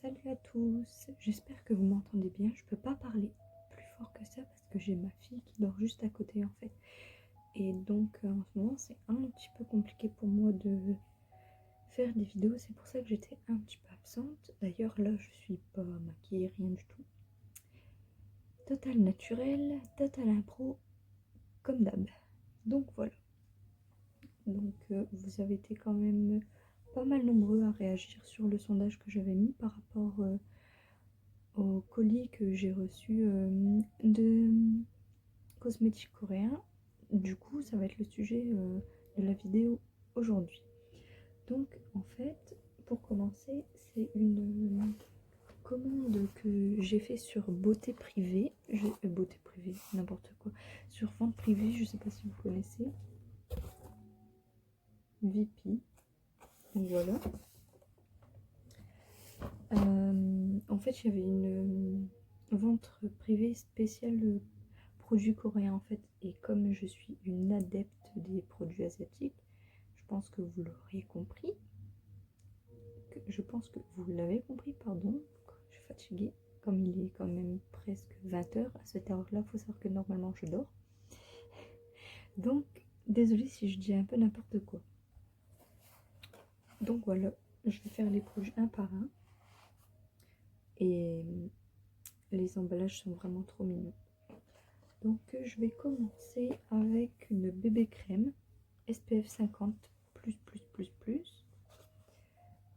Salut à tous, j'espère que vous m'entendez bien. Je peux pas parler plus fort que ça parce que j'ai ma fille qui dort juste à côté en fait. Et donc en ce moment c'est un petit peu compliqué pour moi de faire des vidéos. C'est pour ça que j'étais un petit peu absente. D'ailleurs là je suis pas maquillée, rien du tout. Total naturel, total impro, comme d'hab. Donc voilà. Donc vous avez été quand même pas mal nombreux à réagir sur le sondage que j'avais mis par rapport au colis que j'ai reçu de cosmétiques coréens. Du coup, ça va être le sujet de la vidéo aujourd'hui. Donc, en fait, pour commencer, c'est une commande que j'ai fait sur Beauté Privée. Beauté Privée, n'importe quoi. Sur Vente Privée, je sais pas si vous connaissez. VP. Donc voilà. En fait, il y avait une vente privée spéciale produits coréens en fait. Et comme je suis une adepte des produits asiatiques, je pense que vous l'auriez compris. Je pense que vous l'avez compris, pardon. Je suis fatiguée. Comme il est quand même presque 20h, à cette heure-là, il faut savoir que normalement je dors. Donc, désolée si je dis un peu n'importe quoi. Donc voilà, je vais faire les produits un par un. Et les emballages sont vraiment trop mignons. Donc je vais commencer avec une bébé crème SPF 50 plus.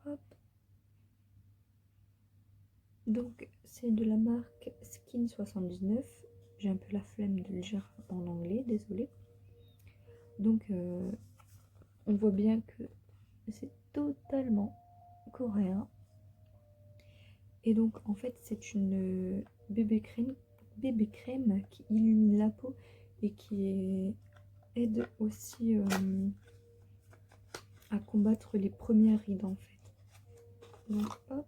Hop. Donc c'est de la marque Skin 79. J'ai un peu la flemme de le dire en anglais, désolée. Donc on voit bien que c'est totalement coréen. Et donc en fait c'est une bébé crème qui illumine la peau et qui aide aussi à combattre les premières rides en fait. Donc hop,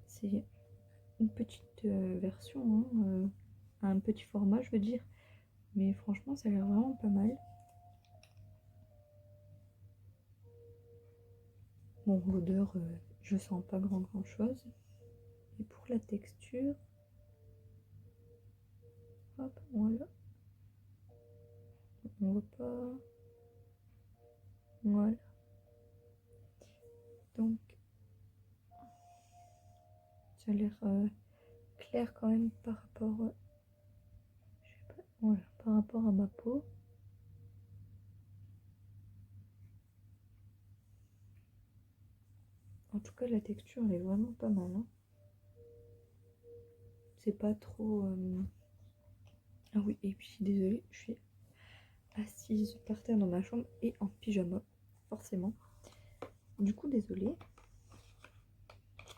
c'est une petite version, hein, un petit format je veux dire, mais franchement ça a l'air vraiment pas mal. Bon, l'odeur, je sens pas grand chose. Et pour la texture, hop, voilà. On voit pas. Voilà. Donc, ça a l'air clair quand même par rapport, je sais pas, voilà, par rapport à ma peau. En tout cas, la texture, elle est vraiment pas mal. Hein. C'est pas trop... Ah oui, et puis désolée, je suis assise par terre dans ma chambre et en pyjama, forcément. Du coup, désolée.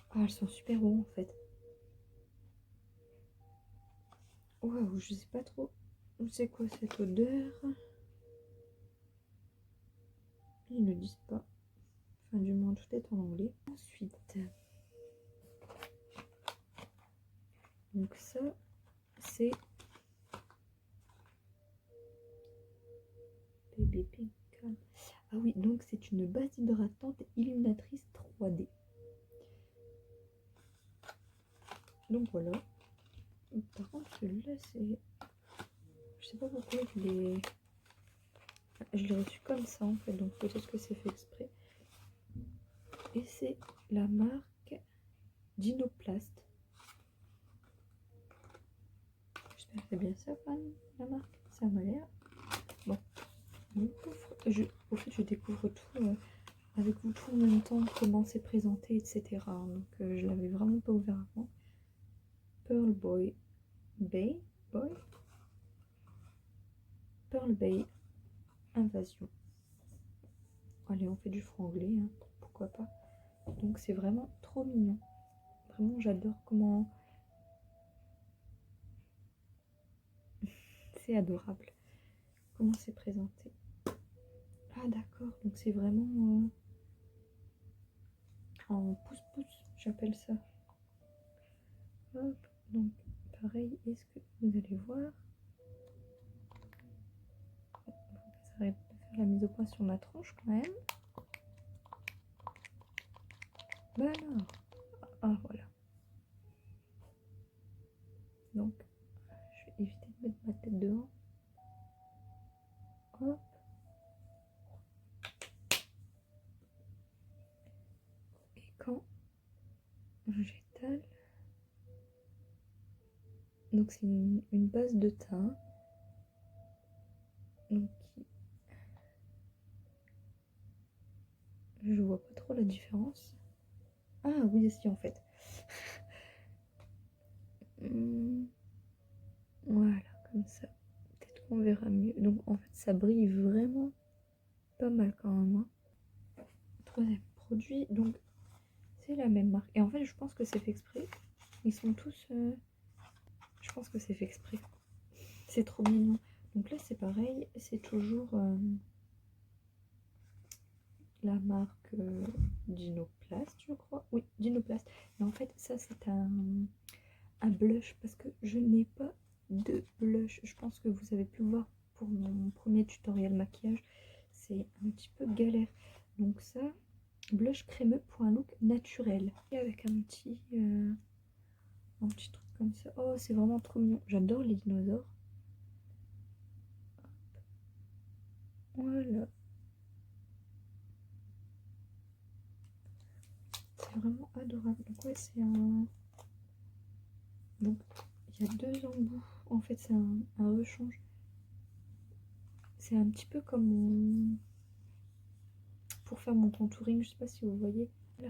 Ah, elles sont super bonnes en fait. Waouh, je sais pas trop c'est quoi cette odeur. Ils ne disent pas. Enfin, du moins, tout est en anglais. Ensuite, donc ça, c'est Baby Pink. Ah oui, donc c'est une base hydratante illuminatrice 3D. Donc voilà. Par contre, celui-là, c'est... Je sais pas pourquoi je l'ai reçu comme ça en fait, donc peut-être que c'est fait exprès. Et c'est la marque Dinoplast. J'espère que c'est bien ça, fan, la marque. Ça m'a l'air. Bon, au fait, je découvre tout avec vous tout en même temps, comment c'est présenté, etc. Donc, je l'avais vraiment pas ouvert avant. Pearl Bay Invasion. Allez, on fait du franglais, hein, pourquoi pas. Donc, c'est vraiment trop mignon. Vraiment, j'adore comment... C'est adorable. Comment c'est présenté. Ah, d'accord. Donc, c'est vraiment en pouce-pouce, j'appelle ça. Hop. Donc, pareil, est-ce que vous allez voir? Ça va faire la mise au point sur ma tronche quand même. Bah alors. Ah, voilà. végétal. Donc c'est une base de thym. Donc je vois pas trop la différence. Ah oui, si en fait. Voilà, comme ça. Peut-être qu'on verra mieux. Donc en fait ça brille vraiment pas mal quand même. Hein. Troisième produit, donc c'est la même marque. Et en fait je pense que c'est fait exprès. Ils sont tous... Je pense que c'est fait exprès. C'est trop mignon. Donc là c'est pareil, c'est toujours la marque Dinoplast, je crois. Oui, Dinoplast. Et en fait ça c'est un blush parce que je n'ai pas de blush. Je pense que vous avez pu le voir pour mon premier tutoriel maquillage. C'est un petit peu galère. Donc ça, blush crémeux pour un look naturel. Et avec un petit truc comme ça. Oh, c'est vraiment trop mignon. J'adore les dinosaures. Voilà. C'est vraiment adorable. Donc ouais, c'est un... Donc il y a deux embouts. En fait, c'est un rechange. C'est un petit peu comme pour faire mon contouring. Je sais pas si vous voyez. Là.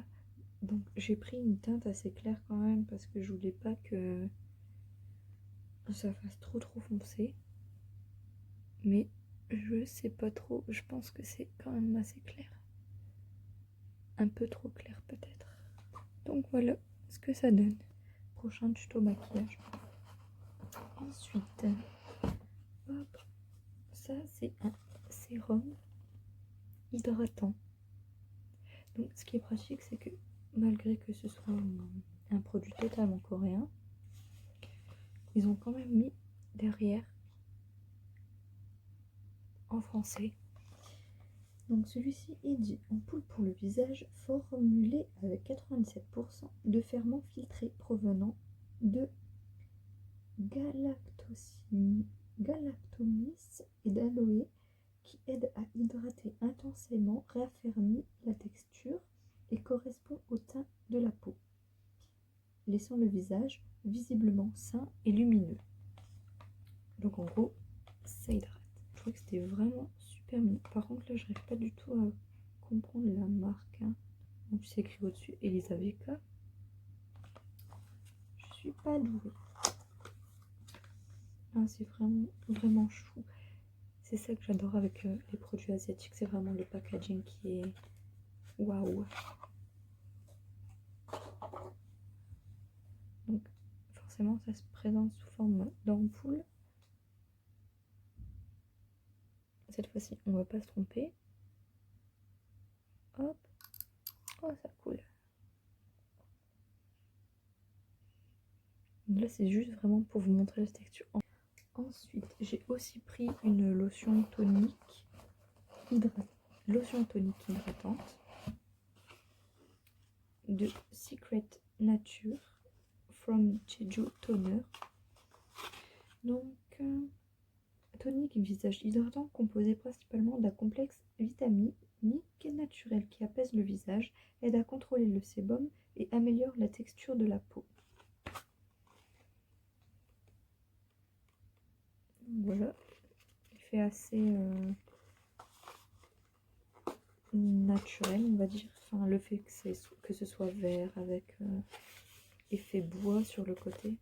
Donc j'ai pris une teinte assez claire quand même parce que je voulais pas que ça fasse trop foncé. Mais je sais pas trop. Je pense que c'est quand même assez clair. Un peu trop clair peut-être. Donc voilà ce que ça donne. Prochain tuto maquillage. Ensuite, hop, ça c'est un sérum hydratant. Donc ce qui est pratique, c'est que malgré que ce soit un produit totalement coréen, ils ont quand même mis derrière en français. Donc celui-ci est dit ampoule pour le visage formulé avec 97% de ferments filtrés provenant de galactomyces et d'aloe qui aide à hydrater intensément, raffermit la texture et correspond au teint de la peau, laissant le visage visiblement sain et lumineux. Donc en gros, ça hydrate. Je trouve que c'était vraiment super mignon. Par contre là, je n'arrive pas du tout à comprendre la marque. Hein. Donc c'est écrit au-dessus Elisaveka. Je suis pas douée. Ah, c'est vraiment chou. C'est ça que j'adore avec les produits asiatiques, c'est vraiment le packaging qui est waouh. Donc forcément ça se présente sous forme d'ampoule. Cette fois-ci on va pas se tromper. Hop, oh ça coule. Donc là c'est juste vraiment pour vous montrer la texture. Ensuite j'ai aussi pris une lotion tonique hydratante de Secret Nature from Jeju Toner. Donc tonique visage hydratant composé principalement d'un complexe vitaminique naturel qui apaise le visage, aide à contrôler le sébum et améliore la texture de la peau. Voilà, il fait assez naturel, on va dire. Enfin, le fait que ce soit vert avec effet bois sur le côté.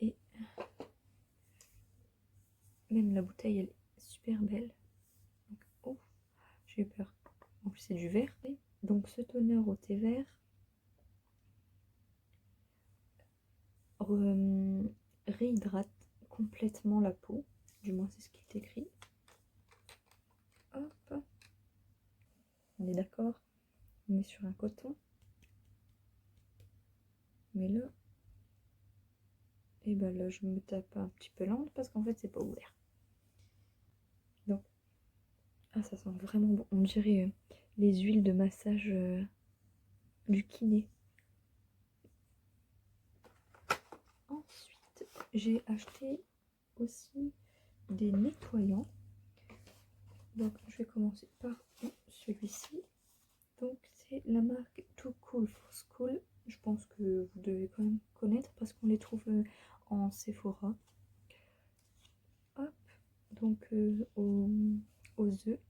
Et même la bouteille, elle est super belle. Donc, oh, j'ai eu peur. En plus, c'est du vert. Donc, ce toner au thé vert réhydrate complètement la peau. Du moins, c'est ce qui est écrit. Hop. On est d'accord. On est sur un coton. Mais là, et ben là, je me tape un petit peu lente parce qu'en fait, c'est pas ouvert. Donc, ah, ça sent vraiment bon. On dirait les huiles de massage du kiné. Ensuite, j'ai acheté aussi des nettoyants. Donc, je vais commencer par celui-ci. Donc c'est la marque Too Cool for School. Je pense que vous devez quand même connaître parce qu'on les trouve en Sephora. Hop, donc aux œufs.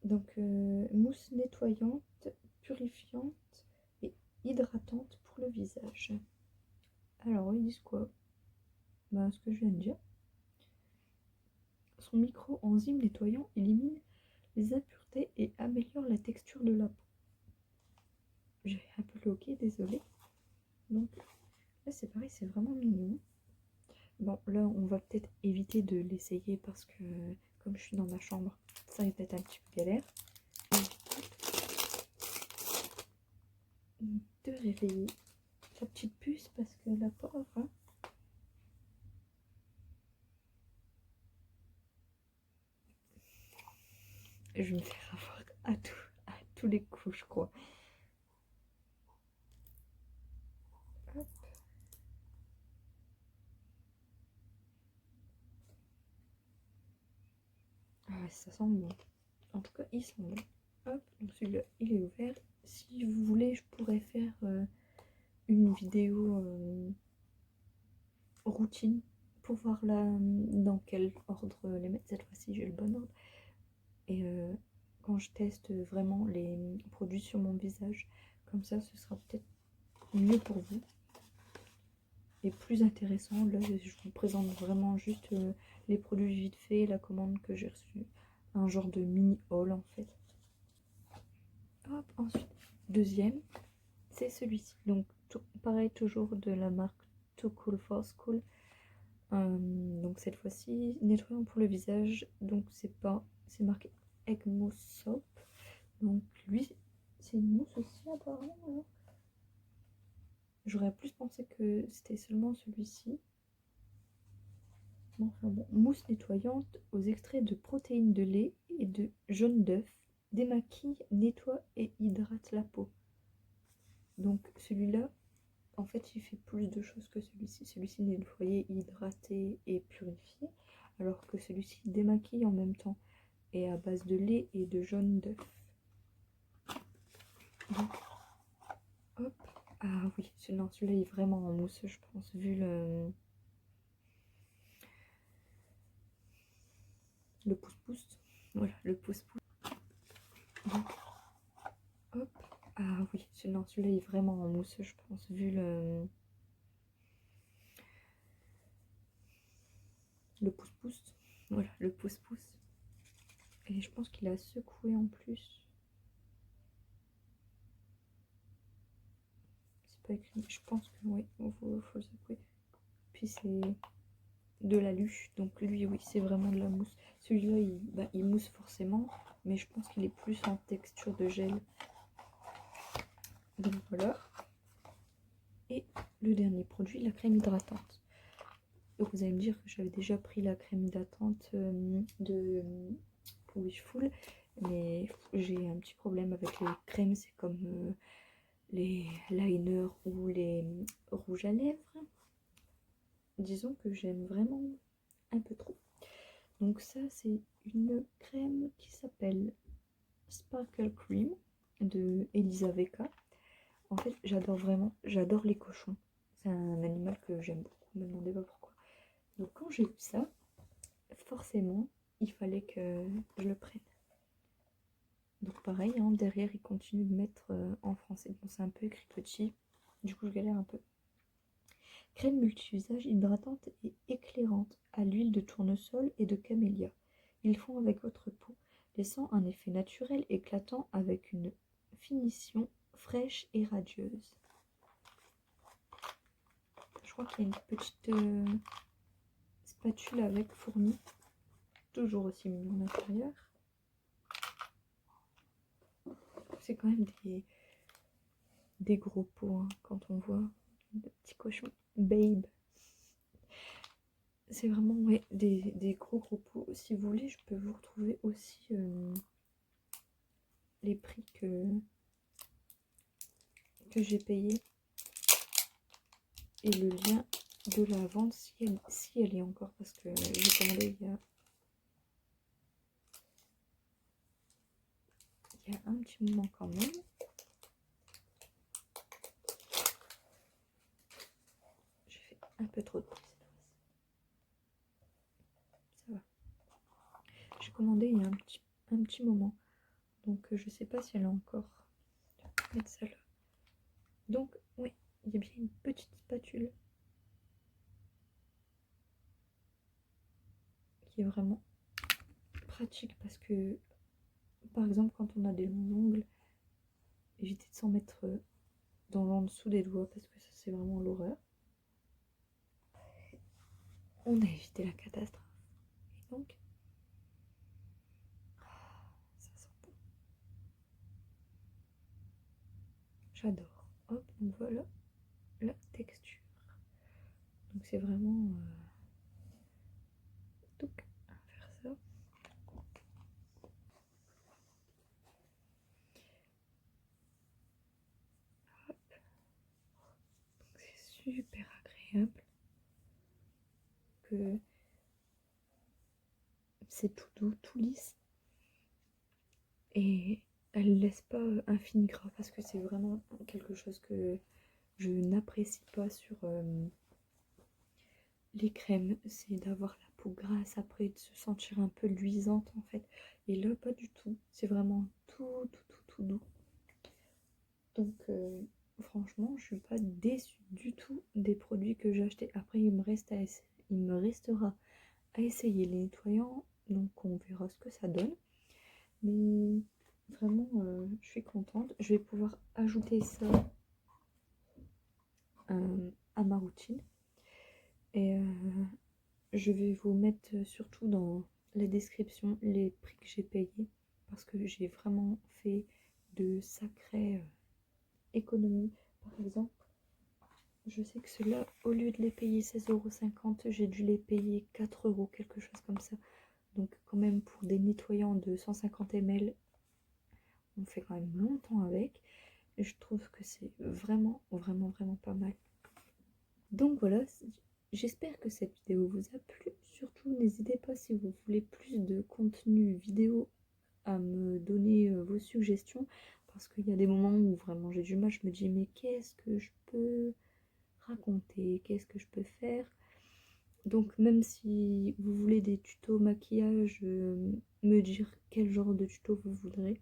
Donc mousse nettoyante, purifiante et hydratante pour le visage. Alors ils disent quoi? Bah, ce que je viens de dire. Son micro-enzyme nettoyant élimine les impuretés et améliore la texture de la peau. J'ai un peu loqué, désolé. Donc là c'est pareil, c'est vraiment mignon. Bon là on va peut-être éviter de l'essayer parce que comme je suis dans ma chambre, ça va être un petit peu galère. De réveiller la petite puce parce que la pauvre, hein, je vais me faire avoir à tous les coups, je crois. Hop. Ah ouais, ça sent bon. En tout cas, ils sont bons. Hop, donc celui-là, il est ouvert. Si vous voulez, je pourrais faire une vidéo routine pour voir là dans quel ordre les mettre. Cette fois-ci, j'ai le bon ordre. Et quand je teste vraiment les produits sur mon visage, comme ça, ce sera peut-être mieux pour vous et plus intéressant. Là, je vous présente vraiment juste les produits vite fait, la commande que j'ai reçue. Un genre de mini haul en fait. Hop, ensuite, deuxième, c'est celui-ci. Donc, pareil, toujours de la marque Too Cool for School. Donc, cette fois-ci, nettoyant pour le visage. Donc, c'est marqué Egg Mousse Soap. Donc, lui, c'est une mousse aussi, apparemment. Alors. J'aurais plus pensé que c'était seulement celui-ci. Bon, enfin bon, mousse nettoyante aux extraits de protéines de lait et de jaune d'œuf. Démaquille, nettoie et hydrate la peau. Donc celui-là, en fait, il fait plus de choses que celui-ci. Celui-ci nettoyer, hydrater et purifier, alors que celui-ci démaquille en même temps et à base de lait et de jaune d'œuf. Donc, hop. Ah oui, celui-là est vraiment en mousse, je pense, vu le pouce-pouce. Voilà, le pouce-pouce. Donc, hop. Ah oui, celui-là est vraiment en mousse, je pense, vu le pouce-pouce. Voilà, le pouce-pouce. Et je pense qu'il a secoué en plus. C'est pas écrit, je pense que oui, il faut le secouer. Puis c'est de la luche, donc lui, oui, c'est vraiment de la mousse. Celui-là, il mousse forcément, mais je pense qu'il est plus en texture de gel. Donc voilà. Et le dernier produit, la crème hydratante. Donc vous allez me dire que j'avais déjà pris la crème hydratante de Wishful, mais j'ai un petit problème avec les crèmes, c'est comme les liners ou les rouges à lèvres. Disons que j'aime vraiment un peu trop. Donc ça, c'est une crème qui s'appelle Sparkle Cream de Elisa Veka. En fait, j'adore les cochons. C'est un animal que j'aime beaucoup, ne me demandez pas pourquoi. Donc quand j'ai vu ça, forcément, il fallait que je le prenne. Donc pareil, hein, derrière, il continue de mettre en français. Bon, c'est un peu écrit petit, du coup je galère un peu. Crème multi-usage hydratante et éclairante à l'huile de tournesol et de camélia. Ils font avec votre peau, laissant un effet naturel éclatant avec une finition fraîche et radieuse. Je crois qu'il y a une petite spatule avec fournie, toujours aussi mignon à l'intérieur. C'est quand même des gros pots hein, quand on voit le petit cochon. Babe. C'est vraiment ouais, des gros pots. Si vous voulez, je peux vous retrouver aussi les prix que j'ai payé et le lien de la vente si elle est encore parce que j'ai commandé il y il y a un petit moment quand même. J'ai fait un peu trop de bruit cette fois-ci. Ça va. J'ai commandé il y a un petit moment. Donc je sais pas si elle a encore. Je vais mettre ça là. Donc oui, il y a bien une petite spatule qui est vraiment pratique parce que par exemple quand on a des longs ongles, évitez de s'en mettre dans l'en dessous des doigts parce que ça c'est vraiment l'horreur. On a évité la catastrophe. Et donc ça sent bon. J'adore. Hop, donc voilà la texture. Donc c'est vraiment donc on va faire ça. Hop. Donc c'est super agréable. Que c'est tout doux, tout lisse. Et elle laisse pas un fin gras parce que c'est vraiment quelque chose que je n'apprécie pas sur les crèmes, c'est d'avoir la peau grasse après, de se sentir un peu luisante en fait. Et là, pas du tout. C'est vraiment tout doux. Donc, franchement, je suis pas déçue du tout des produits que j'ai achetés. Après, il me restera à essayer les nettoyants, donc on verra ce que ça donne. Mais vraiment, je suis contente. Je vais pouvoir ajouter ça à ma routine. Et je vais vous mettre surtout dans la description les prix que j'ai payés parce que j'ai vraiment fait de sacrées économies. Par exemple, je sais que ceux-là, au lieu de les payer 16,50 €, j'ai dû les payer 4 €, quelque chose comme ça. Donc quand même pour des nettoyants de 150 ml, on fait quand même longtemps avec. Et je trouve que c'est vraiment pas mal. Donc voilà, j'espère que cette vidéo vous a plu. Surtout, n'hésitez pas si vous voulez plus de contenu vidéo à me donner vos suggestions. Parce qu'il y a des moments où vraiment j'ai du mal, je me dis mais qu'est-ce que je peux raconter, qu'est-ce que je peux faire. Donc même si vous voulez des tutos maquillage, me dire quel genre de tuto vous voudriez,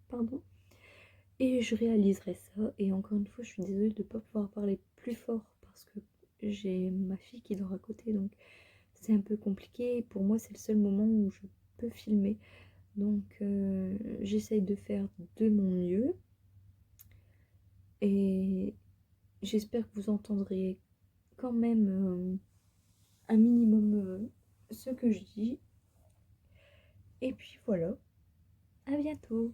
pardon. Et je réaliserai ça. Et encore une fois, je suis désolée de ne pas pouvoir parler plus fort parce que j'ai ma fille qui dort à côté. Donc c'est un peu compliqué. Pour moi, c'est le seul moment où je peux filmer. Donc j'essaye de faire de mon mieux. Et j'espère que vous entendrez quand même un minimum ce que je dis. Et puis voilà. À bientôt.